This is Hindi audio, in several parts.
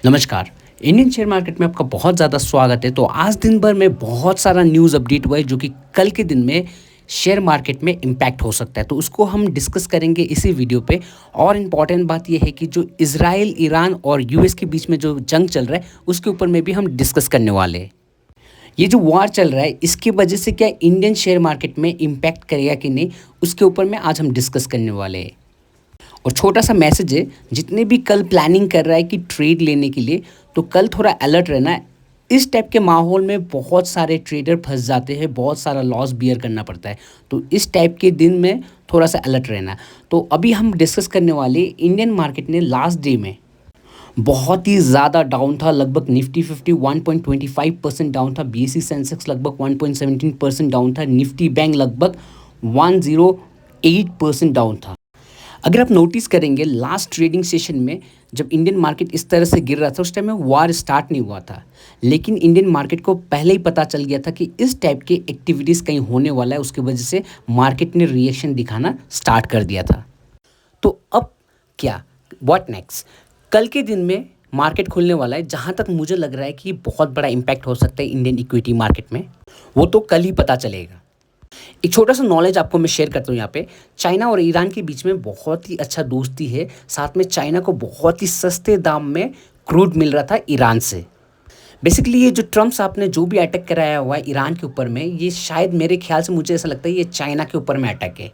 नमस्कार। इंडियन शेयर मार्केट में आपका बहुत ज़्यादा स्वागत है। तो आज दिन भर में बहुत सारा न्यूज़ अपडेट हुआ है जो कि कल के दिन में शेयर मार्केट में इम्पैक्ट हो सकता है। तो उसको हम डिस्कस करेंगे इसी वीडियो पे। और इम्पॉर्टेंट बात यह है कि जो इज़राइल, ईरान और यूएस के बीच में जो जंग चल रहा है उसके ऊपर में भी हम डिस्कस करने वाले हैं। ये जो वार चल रहा है इसकी वजह से क्या इंडियन शेयर मार्केट में इम्पैक्ट करेगा कि नहीं, उसके ऊपर में आज हम डिस्कस करने वाले हैं। और छोटा सा मैसेज है, जितने भी कल प्लानिंग कर रहा है कि ट्रेड लेने के लिए, तो कल थोड़ा अलर्ट रहना है। इस टाइप के माहौल में बहुत सारे ट्रेडर फंस जाते हैं, बहुत सारा लॉस बियर करना पड़ता है। तो इस टाइप के दिन में थोड़ा सा अलर्ट रहना। तो अभी हम डिस्कस करने वाले इंडियन मार्केट ने लास्ट डे में बहुत ही ज़्यादा डाउन था। लगभग निफ्टी 50 1.25% डाउन था, बीएसई सेंसेक्स लगभग 1.17% डाउन था, निफ्टी बैंक लगभग 108% डाउन था। अगर आप नोटिस करेंगे लास्ट ट्रेडिंग सेशन में जब इंडियन मार्केट इस तरह से गिर रहा था उस टाइम में वार स्टार्ट नहीं हुआ था, लेकिन इंडियन मार्केट को पहले ही पता चल गया था कि इस टाइप की एक्टिविटीज़ कहीं होने वाला है। उसकी वजह से मार्केट ने रिएक्शन दिखाना स्टार्ट कर दिया था। तो अब क्या, व्हाट नेक्स्ट? कल के दिन में मार्केट खुलने वाला है, जहाँ तक मुझे लग रहा है कि बहुत बड़ा इम्पैक्ट हो सकता है इंडियन इक्विटी मार्केट में, वो तो कल ही पता चलेगा। एक छोटा सा नॉलेज आपको मैं शेयर करता हूँ यहाँ पे। चाइना और ईरान के बीच में बहुत ही अच्छा दोस्ती है। साथ में चाइना को बहुत ही सस्ते दाम में क्रूड मिल रहा था ईरान से। बेसिकली ये जो ट्रम्प साहब ने जो भी अटैक कराया हुआ है ईरान के ऊपर में, ये शायद मेरे ख्याल से मुझे ऐसा लगता है ये चाइना के ऊपर में अटैक है।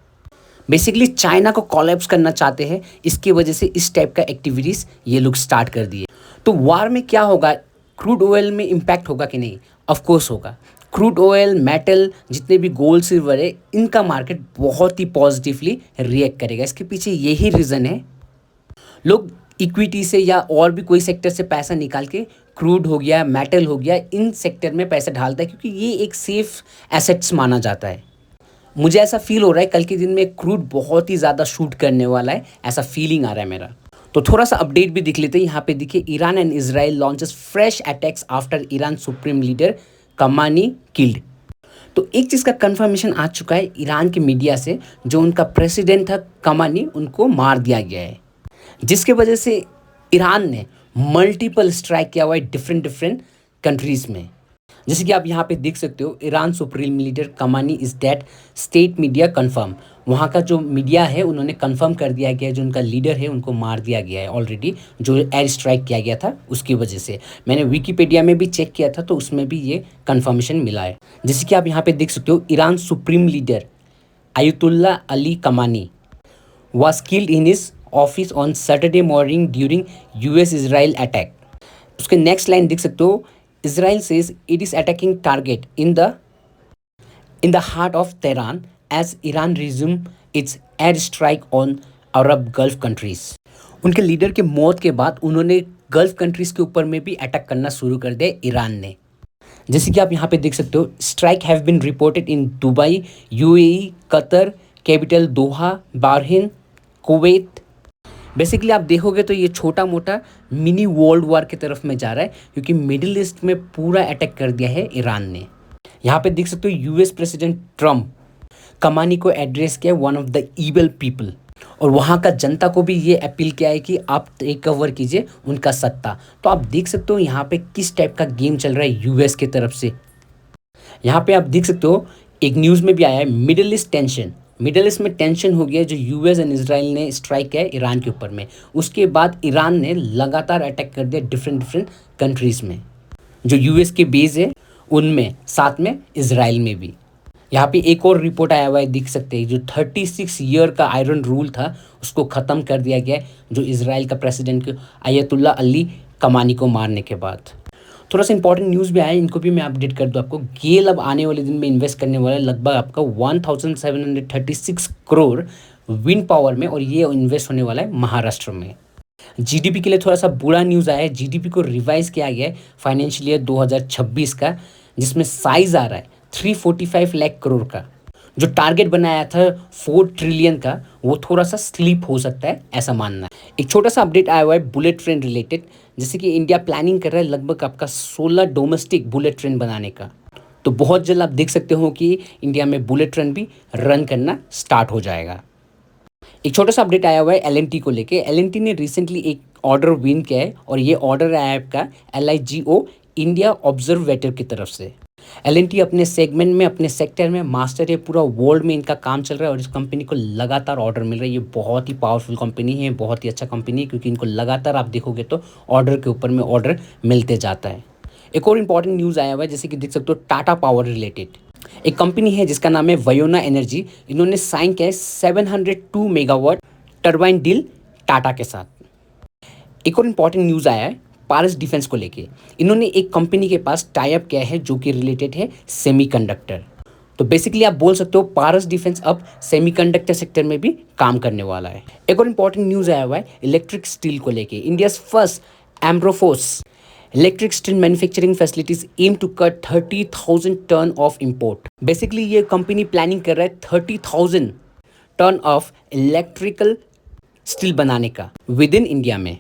बेसिकली चाइना को कोलैप्स करना चाहते हैं, इसकी वजह से इस टाइप का एक्टिविटीज़ ये लोग स्टार्ट कर दिए। तो वार में क्या होगा, क्रूड ऑयल में इम्पैक्ट होगा कि नहीं? ऑफ कोर्स होगा। क्रूड ऑयल, मेटल, जितने भी गोल्ड सिल्वर है, इनका मार्केट बहुत ही पॉजिटिवली रिएक्ट करेगा। इसके पीछे यही रीज़न है, लोग इक्विटी से या और भी कोई सेक्टर से पैसा निकाल के क्रूड हो गया, मेटल हो गया, इन सेक्टर में पैसा डालता है क्योंकि ये एक सेफ एसेट्स माना जाता है। मुझे ऐसा फील हो रहा है कल के दिन में क्रूड बहुत ही ज़्यादा शूट करने वाला है, ऐसा फीलिंग आ रहा है मेरा। तो थोड़ा सा अपडेट भी दिख लेते हैं। यहाँ पे देखिए, Iran and Israel launches fresh attacks after Iran supreme leader कमानी किल्ड। तो एक चीज़ का कंफर्मेशन आ चुका है ईरान के मीडिया से, जो उनका प्रेसिडेंट था कमानी, उनको मार दिया गया है, जिसके वजह से ईरान ने मल्टीपल स्ट्राइक किया हुआ है डिफरेंट डिफरेंट कंट्रीज़ में। जैसे कि आप यहाँ पे देख सकते हो, ईरान सुप्रीम लीडर कमानी is dead, state media confirm. वहाँ का जो मीडिया है उन्होंने कंफर्म कर दिया गया है, जो उनका लीडर है उनको मार दिया गया है ऑलरेडी, जो एयर स्ट्राइक किया गया था उसकी वजह से। मैंने विकीपीडिया में भी चेक किया था तो उसमें भी ये कंफर्मेशन मिला है। जैसे कि आप यहाँ पे देख सकते हो, Iran supreme leader ayatollah Ali कमानी was killed in his office on Saturday morning during US Israel attack। उसके नेक्स्ट लाइन देख सकते हो, Israel says it is attacking target in the heart of Tehran as Iran resume its air strike on Arab Gulf countries। उनके लीडर के मौत के बाद उन्होंने गल्फ कंट्रीज़ के ऊपर में भी अटैक करना शुरू कर दिया ईरान ने। जैसे कि आप यहाँ पे देख सकते हो, strike have been reported in Dubai, UAE, Qatar, capital Doha, Bahrain, Kuwait. Basically आप देखोगे तो ये छोटा मोटा मिनी वर्ल्ड वॉर की तरफ में जा रहा है, क्योंकि मिडिल ईस्ट में पूरा अटैक कर दिया है ईरान ने। यहाँ पे देख सकते हो, यूएस प्रेसिडेंट ट्रम्प कमानी को एड्रेस किया one of the evil people, और वहाँ का जनता को भी ये अपील किया है कि आप टेक ओवर कीजिए उनका सत्ता। तो आप देख सकते हो यहाँ पे किस टाइप का गेम चल रहा है यूएस की तरफ से। यहाँ पे आप देख सकते हो, एक न्यूज़ में भी आया है, middle east tension. Middle east में टेंशन हो गया, जो यूएस एंड इजराइल ने स्ट्राइक किया है ईरान के ऊपर में। उसके बाद ईरान ने लगातार अटैक कर दिया डिफरेंट डिफरेंट कंट्रीज़ में, जो यूएस के बेस है उनमें, साथ में इजराइल में भी। यहाँ पे एक और रिपोर्ट आया हुआ है, देख सकते हैं, जो 36 ईयर का आयरन रूल था उसको ख़त्म कर दिया गया है, जो इजराइल का प्रेसिडेंट आयतुल्ला अली कमानी को मारने के बाद। थोड़ा सा इंपॉर्टेंट न्यूज़ भी आया है, इनको भी मैं अपडेट कर दूँ आपको। गेल अब आने वाले दिन में इन्वेस्ट करने वाला है लगभग आपका 1736 करोड़ विंड पावर में, और ये इन्वेस्ट होने वाला है महाराष्ट्र में। जीडीपी के लिए थोड़ा सा बुरा न्यूज़ आया है, जीडीपी को रिवाइज किया गया है फाइनेंशियल ईयर 2026 का, जिसमें साइज़ आ रहा है 345 लाख करोड़ का। जो टारगेट बनाया था 4 ट्रिलियन का, वो थोड़ा सा स्लिप हो सकता है, ऐसा मानना है। एक छोटा सा अपडेट आया हुआ है बुलेट ट्रेन रिलेटेड, जैसे कि इंडिया प्लानिंग कर रहा है लगभग आपका 16 डोमेस्टिक बुलेट ट्रेन बनाने का। तो बहुत जल्द आप देख सकते हो कि इंडिया में बुलेट ट्रेन भी रन करना स्टार्ट हो जाएगा। एक छोटा सा अपडेट आया हुआ है एल को लेके। एल ने रिसेंटली एक ऑर्डर विन किया है और ये ऑर्डर आया है आपका LIGO इंडिया ऑब्जर्वेटर की तरफ से। L&T अपने सेगमेंट में, अपने सेक्टर में मास्टर है, पूरा वर्ल्ड में इनका काम चल रहा है और इस कंपनी को लगातार ऑर्डर मिल रहा है। ये बहुत ही पावरफुल कंपनी है, बहुत ही अच्छा कंपनी है, क्योंकि इनको लगातार आप देखोगे तो ऑर्डर के ऊपर में ऑर्डर मिलते जाता है। एक और इम्पॉर्टेंट न्यूज़ आया हुआ है, जैसे कि देख सकते हो टाटा पावर रिलेटेड। एक कंपनी है जिसका नाम है वयोना एनर्जी, इन्होंने साइन किया है 702 मेगावाट टर्बाइन डील टाटा के साथ। एक और इम्पॉर्टेंट न्यूज़ आया है पारस डिफेंस को लेके। इन्होंने एक कंपनी के पास टाई अप किया है जो कि रिलेटेड है सेमीकंडक्टर। तो बेसिकली आप बोल सकते हो पारस डिफेंस अब सेमीकंडक्टर सेक्टर में भी काम करने वाला है। एक और इम्पॉर्टेंट न्यूज़ आया हुआ है इलेक्ट्रिक स्टील को लेके। India's first amorphous electric steel manufacturing facilities aim to cut 30,000 ton of import. Basically ये कंपनी प्लानिंग कर रहा है 30,000 टन ऑफ इलेक्ट्रिकल स्टील बनाने का विद इन इंडिया में।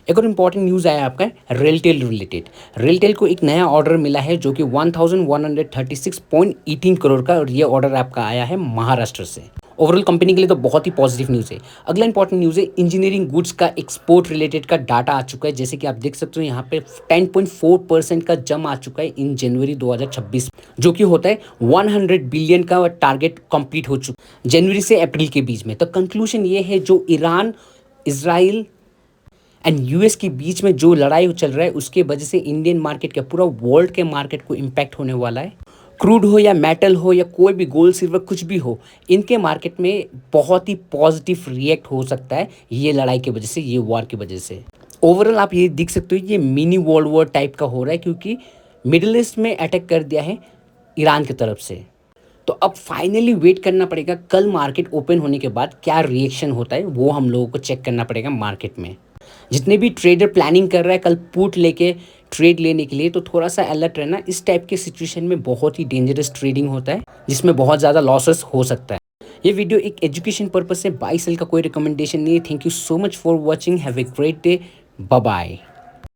एक और इम्पॉर्टेंट न्यूज़ आया आपका रेलटेल रिलेटेड। रेलटेल को एक नया ऑर्डर मिला है जो कि 1136.18 करोड़ का, और ये ऑर्डर आपका आया है महाराष्ट्र से। ओवरऑल कंपनी के लिए तो बहुत ही पॉजिटिव न्यूज़ है। अगला इंपॉर्टेंट न्यूज़ है इंजीनियरिंग गुड्स का एक्सपोर्ट रिलेटेड का डाटा आ चुका है। जैसे कि आप देख सकते हो यहाँ पे 10.4% का जम आ चुका है इन जनवरी 2026, जो कि होता है 100 बिलियन का टारगेट कंप्लीट हो चुका जनवरी से अप्रैल के बीच में। तो कंक्लूजन ये है, जो ईरान, इजराइल एंड US के बीच में जो लड़ाई चल रहा है उसके वजह से इंडियन मार्केट का, पूरा वर्ल्ड के मार्केट को इम्पैक्ट होने वाला है। क्रूड हो या मेटल हो या कोई भी गोल्ड सिल्वर कुछ भी हो, इनके मार्केट में बहुत ही पॉजिटिव रिएक्ट हो सकता है ये लड़ाई की वजह से, ये वॉर की वजह से। ओवरऑल आप ये देख सकते हो ये मिनी वर्ल्ड वॉर टाइप का हो रहा है, क्योंकि मिडिल ईस्ट में अटैक कर दिया है ईरान की तरफ से। तो अब फाइनली वेट करना पड़ेगा कल मार्केट ओपन होने के बाद क्या रिएक्शन होता है, वो हम लोगों को चेक करना पड़ेगा मार्केट में। जितने भी ट्रेडर प्लानिंग कर रहा है कल पुट लेके ट्रेड लेने के लिए, तो थोड़ा सा अलर्ट रहना। इस टाइप के सिचुएशन में बहुत ही डेंजरस ट्रेडिंग होता है जिसमें बहुत ज़्यादा लॉसेस हो सकता है। ये वीडियो एक एजुकेशन पर्पज से, बाय सेल का कोई रिकमेंडेशन नहीं है। Thank you so much for watching, have a great day, bye bye.